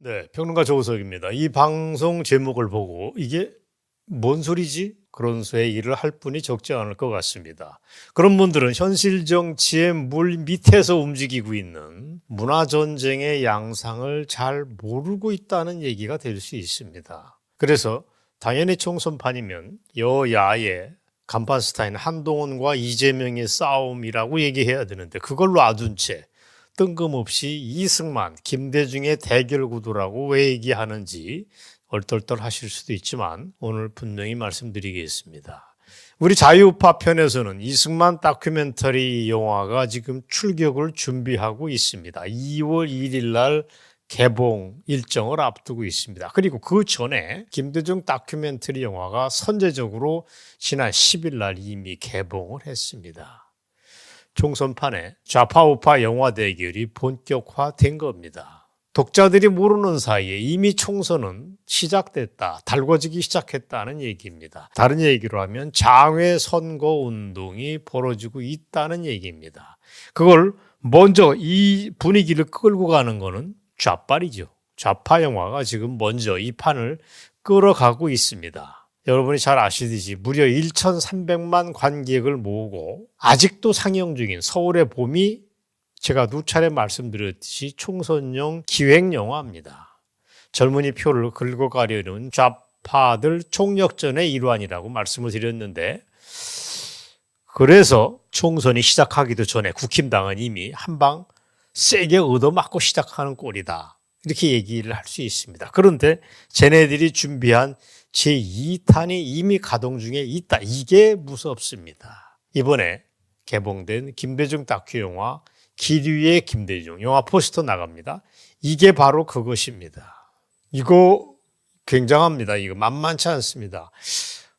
네, 평론가 조우석입니다. 이 방송 제목을 보고 이게 뭔 소리지? 그런 수의 일을 할 분이 적지 않을 것 같습니다. 그런 분들은 현실 정치의 물 밑에서 움직이고 있는 문화전쟁의 양상을 잘 모르고 있다는 얘기가 될 수 있습니다. 그래서 당연히 총선판이면 여야의 간판 스타인 한동훈과 이재명의 싸움이라고 얘기해야 되는데 그걸 놔둔 채 뜬금없이 이승만, 김대중의 대결 구도라고 왜 얘기하는지 얼떨떨 하실 수도 있지만 오늘 분명히 말씀드리겠습니다. 우리 자유우파 편에서는 이승만 다큐멘터리 영화가 지금 출격을 준비하고 있습니다. 2월 1일 날 개봉 일정을 앞두고 있습니다. 그리고 그 전에 김대중 다큐멘터리 영화가 선제적으로 지난 10일 날 이미 개봉을 했습니다. 총선판에 좌파우파 영화 대결이 본격화된 겁니다. 독자들이 모르는 사이에 이미 총선은 시작됐다, 달궈지기 시작했다는 얘기입니다. 다른 얘기로 하면 장외 선거 운동이 벌어지고 있다는 얘기입니다. 그걸 먼저 이 분위기를 끌고 가는 거는 좌빨이죠. 좌파 영화가 지금 먼저 이 판을 끌어가고 있습니다. 여러분이 잘 아시듯이 무려 1,300만 관객을 모으고 아직도 상영 중인 서울의 봄이 제가 누차례 말씀드렸듯이 총선용 기획영화입니다. 젊은이 표를 긁어가려는 좌파들 총력전의 일환이라고 말씀을 드렸는데 그래서 총선이 시작하기도 전에 국힘당은 이미 한 방 세게 얻어맞고 시작하는 꼴이다. 이렇게 얘기를 할 수 있습니다. 그런데 쟤네들이 준비한 제2탄이 이미 가동 중에 있다. 이게 무섭습니다. 이번에 개봉된 김대중 다큐 영화 기류의 김대중 영화 포스터 나갑니다. 이게 바로 그것입니다. 이거 굉장합니다. 이거 만만치 않습니다.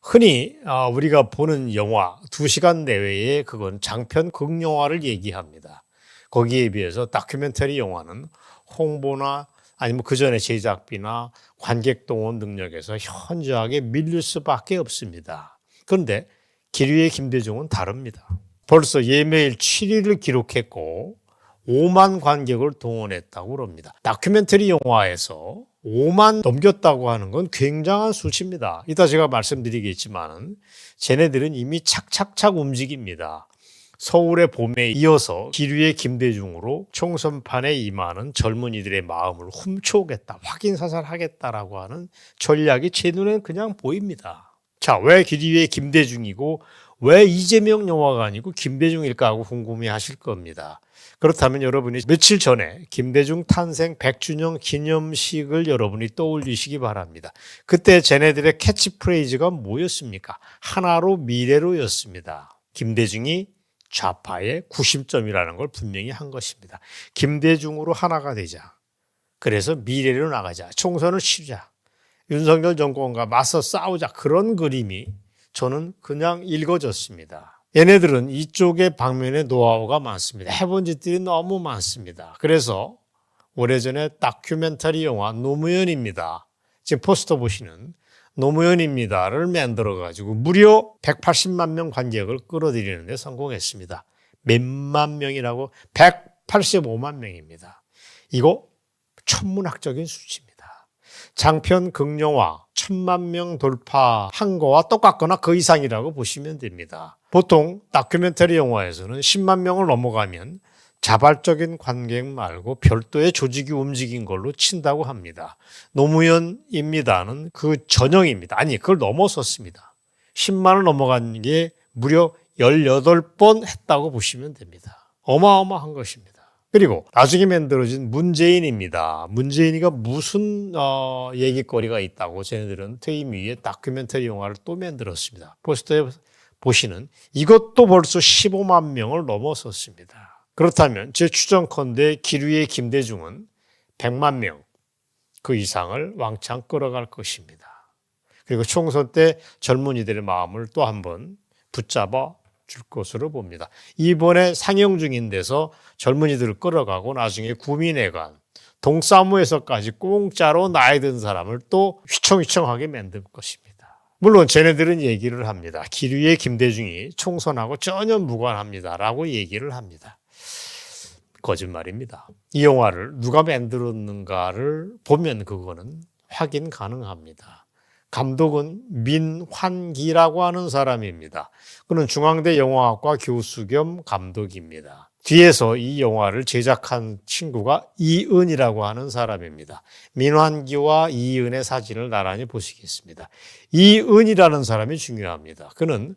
흔히 우리가 보는 영화 2시간 내외에 그건 장편 극영화를 얘기합니다. 거기에 비해서 다큐멘터리 영화는 홍보나 아니면 그 전에 제작비나 관객 동원 능력에서 현저하게 밀릴 수밖에 없습니다. 그런데 기류의 김대중은 다릅니다. 벌써 예매일 7위를 기록했고 5만 관객을 동원했다고 합니다. 다큐멘터리 영화에서 5만 넘겼다고 하는 건 굉장한 수치입니다. 이따 제가 말씀드리겠지만 쟤네들은 이미 착착착 움직입니다. 서울의 봄에 이어서 기류의 김대중으로 총선판에 임하는 젊은이들의 마음을 훔쳐오겠다, 확인사살하겠다라고 하는 전략이 제 눈에는 그냥 보입니다. 자, 왜 기류의 김대중이고 왜 이재명 영화가 아니고 김대중일까 하고 궁금해하실 겁니다. 그렇다면 여러분이 며칠 전에 김대중 탄생 100주년 기념식을 여러분이 떠올리시기 바랍니다. 그때 쟤네들의 캐치프레이즈가 뭐였습니까? 하나로 미래로였습니다. 김대중이 좌파의 구심점이라는 걸 분명히 한 것입니다. 김대중으로 하나가 되자. 그래서 미래로 나가자. 총선을 치르자. 윤석열 정권과 맞서 싸우자. 그런 그림이 저는 그냥 읽어졌습니다. 얘네들은 이쪽의 방면에 노하우가 많습니다. 해본 짓들이 너무 많습니다. 그래서 오래전에 다큐멘터리 영화 노무현입니다. 지금 포스터 보시는 노무현입니다를 만들어가지고 무려 180만 명 관객을 끌어들이는 데 성공했습니다. 몇만 명이라고 185만 명입니다. 이거 천문학적인 수치입니다. 장편 극영화 1,000만 명 돌파한 거와 똑같거나 그 이상이라고 보시면 됩니다. 보통 다큐멘터리 영화에서는 10만 명을 넘어가면 자발적인 관객 말고 별도의 조직이 움직인 걸로 친다고 합니다. 노무현입니다는 그 전형입니다. 아니, 그걸 넘어섰습니다. 10만을 넘어간 게 무려 18번 했다고 보시면 됩니다. 어마어마한 것입니다. 그리고 나중에 만들어진 문재인입니다. 문재인이가 무슨 얘기거리가 있다고 쟤네들은 퇴임 이후에 다큐멘터리 영화를 또 만들었습니다. 포스터에 보시는 이것도 벌써 15만 명을 넘어섰습니다. 그렇다면 제 추정컨대 기류의 김대중은 100만 명 그 이상을 왕창 끌어갈 것입니다. 그리고 총선 때 젊은이들의 마음을 또 한번 붙잡아 줄 것으로 봅니다. 이번에 상영 중인 데서 젊은이들을 끌어가고 나중에 구민회관, 동사무에서까지 공짜로 나이 든 사람을 또 휘청휘청하게 만들 것입니다. 물론 쟤네들은 얘기를 합니다. 기류의 김대중이 총선하고 전혀 무관합니다라고 얘기를 합니다. 거짓말입니다. 이 영화를 누가 만들었는가를 보면 그거는 확인 가능합니다. 감독은 민환기라고 하는 사람입니다. 그는 중앙대 영화학과 교수 겸 감독입니다. 뒤에서 이 영화를 제작한 친구가 이은이라고 하는 사람입니다. 민환기와 이은의 사진을 나란히 보시겠습니다. 이은이라는 사람이 중요합니다. 그는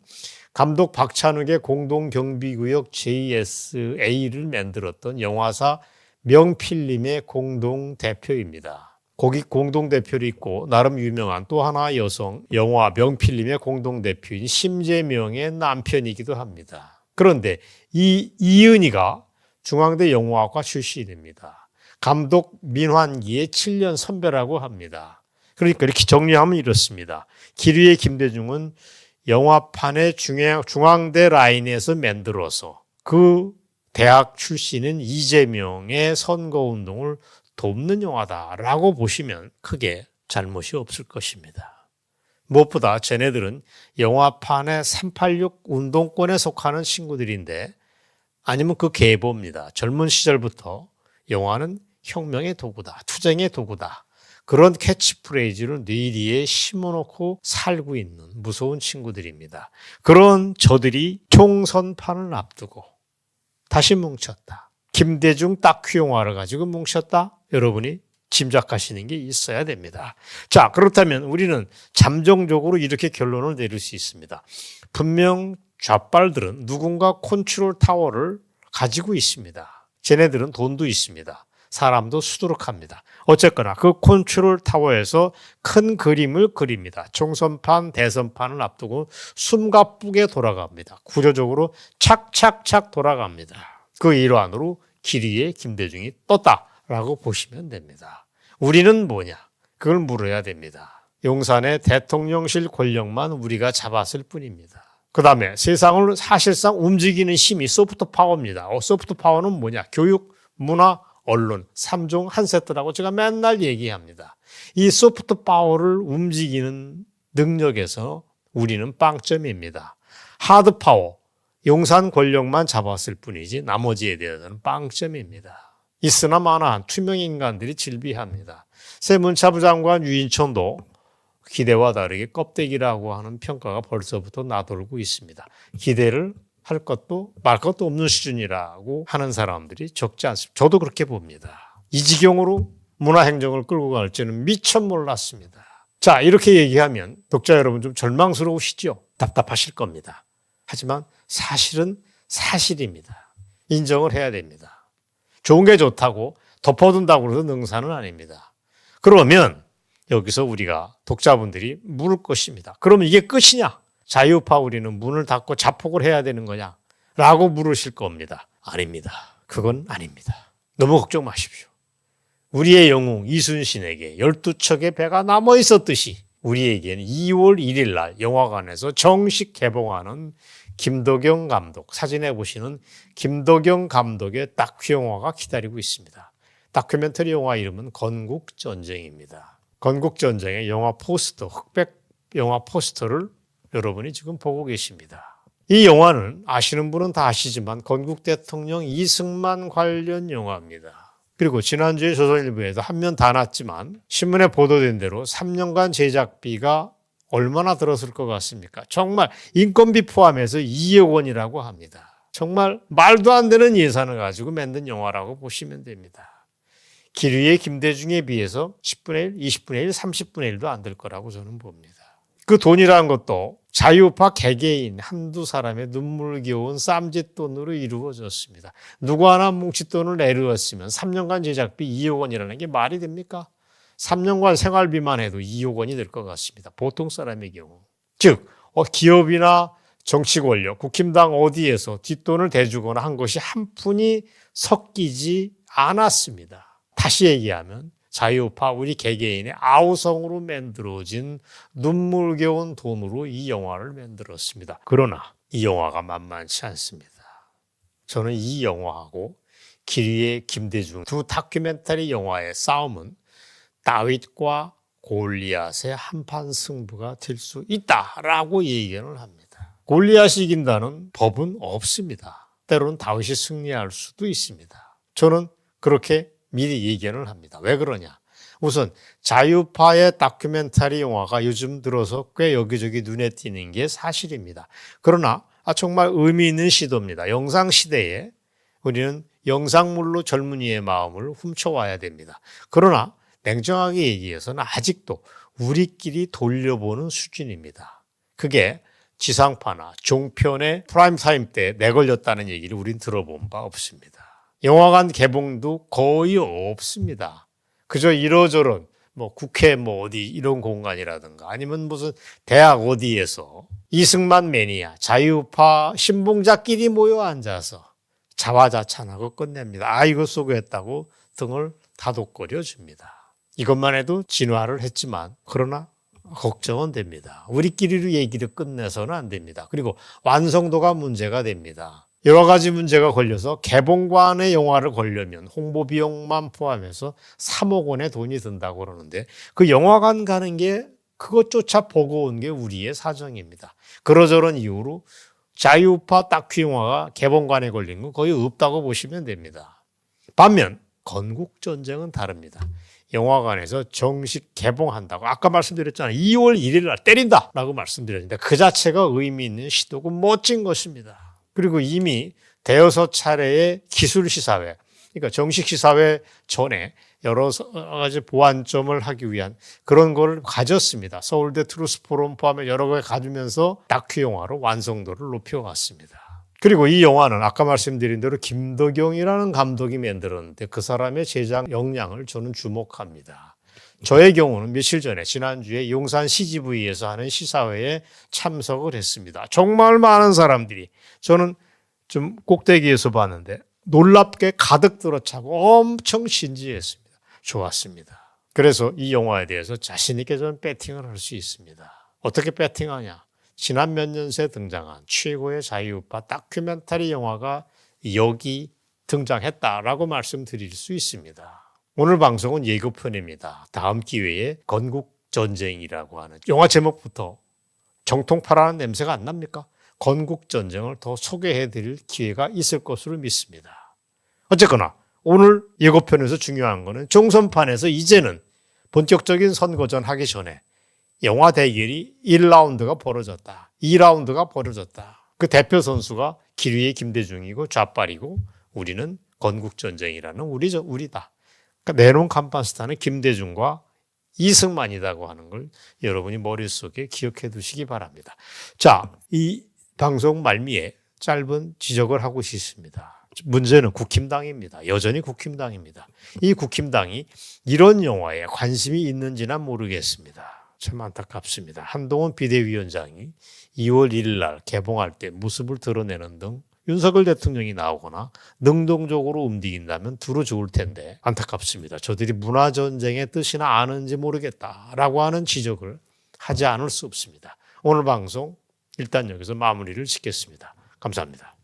감독 박찬욱의 공동경비구역 JSA를 만들었던 영화사 명필림의 공동대표입니다. 거기 공동대표를 있고 나름 유명한 또 하나 여성 영화 명필림의 공동대표인 심재명의 남편이기도 합니다. 그런데 이 이은희가 중앙대 영화학과 출신입니다. 감독 민환기의 7년 선배라고 합니다. 그러니까 이렇게 정리하면 이렇습니다. 기류의 김대중은 영화판의 중앙대 라인에서 만들어서 그 대학 출신인 이재명의 선거운동을 돕는 영화다라고 보시면 크게 잘못이 없을 것입니다. 무엇보다 쟤네들은 영화판의 386 운동권에 속하는 친구들인데 아니면 그 계보입니다. 젊은 시절부터 영화는 혁명의 도구다, 투쟁의 도구다. 그런 캐치프레이즈를 뇌리에 심어놓고 살고 있는 무서운 친구들입니다. 그런 저들이 총선판을 앞두고 다시 뭉쳤다. 김대중 다큐 영화를 가지고 뭉쳤다. 여러분이 짐작하시는 게 있어야 됩니다. 자, 그렇다면 우리는 잠정적으로 이렇게 결론을 내릴 수 있습니다. 분명 좌빨들은 누군가 컨트롤 타워를 가지고 있습니다. 쟤네들은 돈도 있습니다. 사람도 수두룩합니다. 어쨌거나 그 컨트롤 타워에서 큰 그림을 그립니다. 총선판, 대선판을 앞두고 숨가쁘게 돌아갑니다. 구조적으로 착착착 돌아갑니다. 그 일환으로 기리에 김대중이 떴다라고 보시면 됩니다. 우리는 뭐냐? 그걸 물어야 됩니다. 용산의 대통령실 권력만 우리가 잡았을 뿐입니다. 그 다음에 세상을 사실상 움직이는 힘이 소프트 파워입니다. 소프트 파워는 뭐냐? 교육, 문화, 언론, 3종 한 세트라고 제가 맨날 얘기합니다. 이 소프트 파워를 움직이는 능력에서 우리는 빵점입니다. 하드 파워, 용산 권력만 잡았을 뿐이지 나머지에 대해서는 빵점입니다. 있으나 마나한 투명 인간들이 질비합니다. 새 문체부 장관 유인천도 기대와 다르게 껍데기라고 하는 평가가 벌써부터 나돌고 있습니다. 기대를 할 것도 말 것도 없는 수준이라고 하는 사람들이 적지 않습니다. 저도 그렇게 봅니다. 이 지경으로 문화행정을 끌고 갈지는 미처 몰랐습니다. 자, 이렇게 얘기하면 독자 여러분 좀 절망스러우시죠? 답답하실 겁니다. 하지만 사실은 사실입니다. 인정을 해야 됩니다. 좋은 게 좋다고 덮어둔다고 해서 능사는 아닙니다. 그러면 여기서 우리가 독자분들이 물을 것입니다. 그러면 이게 끝이냐? 자유파 우리는 문을 닫고 자폭을 해야 되는 거냐? 라고 물으실 겁니다. 아닙니다. 그건 아닙니다. 너무 걱정 마십시오. 우리의 영웅 이순신에게 12척의 배가 남아 있었듯이 우리에게는 2월 1일 날 영화관에서 정식 개봉하는 김도경 감독, 사진에 보시는 김도경 감독의 다큐 영화가 기다리고 있습니다. 다큐멘터리 영화 이름은 건국전쟁입니다. 건국전쟁의 영화 포스터, 흑백 영화 포스터를 여러분이 지금 보고 계십니다. 이 영화는 아시는 분은 다 아시지만 건국 대통령 이승만 관련 영화입니다. 그리고 지난주에 조선일보에도 한 면 다 났지만 신문에 보도된 대로 3년간 제작비가 얼마나 들었을 것 같습니까? 정말 인건비 포함해서 2억 원이라고 합니다. 정말 말도 안 되는 예산을 가지고 만든 영화라고 보시면 됩니다. 기류의 김대중에 비해서 10분의 1, 20분의 1, 30분의 1도 안 될 거라고 저는 봅니다. 그 돈이라는 것도 자유파 개개인 한두 사람의 눈물겨운 쌈짓돈으로 이루어졌습니다. 누구 하나 뭉칫돈을 내루었으면 3년간 제작비 2억 원이라는 게 말이 됩니까? 3년간 생활비만 해도 2억 원이 될 것 같습니다. 보통 사람의 경우. 즉 기업이나 정치 권력, 국힘당 어디에서 뒷돈을 대주거나 한 것이 한 푼이 섞이지 않았습니다. 다시 얘기하면 자유파 우리 개개인의 아우성으로 만들어진 눈물겨운 돈으로 이 영화를 만들었습니다. 그러나 이 영화가 만만치 않습니다. 저는 이 영화하고 기리의 김대중 두 다큐멘터리 영화의 싸움은 다윗과 골리앗의 한판 승부가 될 수 있다라고 얘기를 합니다. 골리앗이 이긴다는 법은 없습니다. 때로는 다윗이 승리할 수도 있습니다. 저는 그렇게 미리 예견을 합니다. 왜 그러냐? 우선 자유파의 다큐멘터리 영화가 요즘 들어서 꽤 여기저기 눈에 띄는 게 사실입니다. 그러나 정말 의미 있는 시도입니다. 영상 시대에 우리는 영상물로 젊은이의 마음을 훔쳐와야 됩니다. 그러나 냉정하게 얘기해서는 아직도 우리끼리 돌려보는 수준입니다. 그게 지상파나 종편의 프라임타임 때 내걸렸다는 얘기를 우린 들어본 바 없습니다. 영화관 개봉도 거의 없습니다. 그저 이러저런 국회 어디 이런 공간이라든가 아니면 무슨 대학 어디에서 이승만 매니아 자유파 신봉자끼리 모여 앉아서 자화자찬하고 끝냅니다. 이거 수고했다고 등을 다독거려 줍니다. 이것만 해도 진화를 했지만 그러나 걱정은 됩니다. 우리끼리로 얘기를 끝내서는 안 됩니다. 그리고 완성도가 문제가 됩니다. 여러 가지 문제가 걸려서 개봉관의 영화를 보려면 홍보 비용만 포함해서 3억 원의 돈이 든다고 그러는데 그 영화관 가는 게 그것조차 보고 온 게 우리의 사정입니다. 그러저런 이유로 자유파 다큐 영화가 개봉관에 걸린 건 거의 없다고 보시면 됩니다. 반면 건국전쟁은 다릅니다. 영화관에서 정식 개봉한다고 아까 말씀드렸잖아요. 2월 1일 날 때린다 라고 말씀드렸는데 그 자체가 의미 있는 시도고 멋진 것입니다. 그리고 이미 대여섯 차례의 기술 시사회, 그러니까 정식 시사회 전에 여러 가지 보완점을 하기 위한 그런 걸 가졌습니다. 서울대 트루스 포럼 포함해 여러 개 가지면서 다큐 영화로 완성도를 높여갔습니다. 그리고 이 영화는 아까 말씀드린 대로 김덕영이라는 감독이 만들었는데 그 사람의 제작 역량을 저는 주목합니다. 저의 경우는 며칠 전에 지난주에 용산 CGV에서 하는 시사회에 참석을 했습니다. 정말 많은 사람들이 저는 좀 꼭대기에서 봤는데 놀랍게 가득 들어차고 엄청 신지했습니다. 좋았습니다. 그래서 이 영화에 대해서 자신 있게 저는 배팅을 할 수 있습니다. 어떻게 배팅하냐? 지난 몇 년 새 등장한 최고의 자유파 다큐멘터리 영화가 여기 등장했다라고 말씀드릴 수 있습니다. 오늘 방송은 예고편입니다. 다음 기회에 건국전쟁이라고 하는 영화 제목부터 정통파라는 냄새가 안 납니까? 건국전쟁을 더 소개해드릴 기회가 있을 것으로 믿습니다. 어쨌거나 오늘 예고편에서 중요한 거는 종선판에서 이제는 본격적인 선거전 하기 전에 영화 대결이 1라운드가 벌어졌다. 2라운드가 벌어졌다. 그 대표 선수가 기류의 김대중이고 좌빨이고 우리는 건국전쟁이라는 우리다. 그러니까 내놓은 간판스타는 김대중과 이승만이라고 하는 걸 여러분이 머릿속에 기억해 두시기 바랍니다. 자, 이 방송 말미에 짧은 지적을 하고 싶습니다. 문제는 국힘당입니다. 여전히 국힘당입니다. 이 국힘당이 이런 영화에 관심이 있는지는 모르겠습니다. 참 안타깝습니다. 한동훈 비대위원장이 2월 1일 날 개봉할 때 모습을 드러내는 등 윤석열 대통령이 나오거나 능동적으로 움직인다면 두루 좋을 텐데 안타깝습니다. 저들이 문화전쟁의 뜻이나 아는지 모르겠다라고 하는 지적을 하지 않을 수 없습니다. 오늘 방송 일단 여기서 마무리를 짓겠습니다. 감사합니다.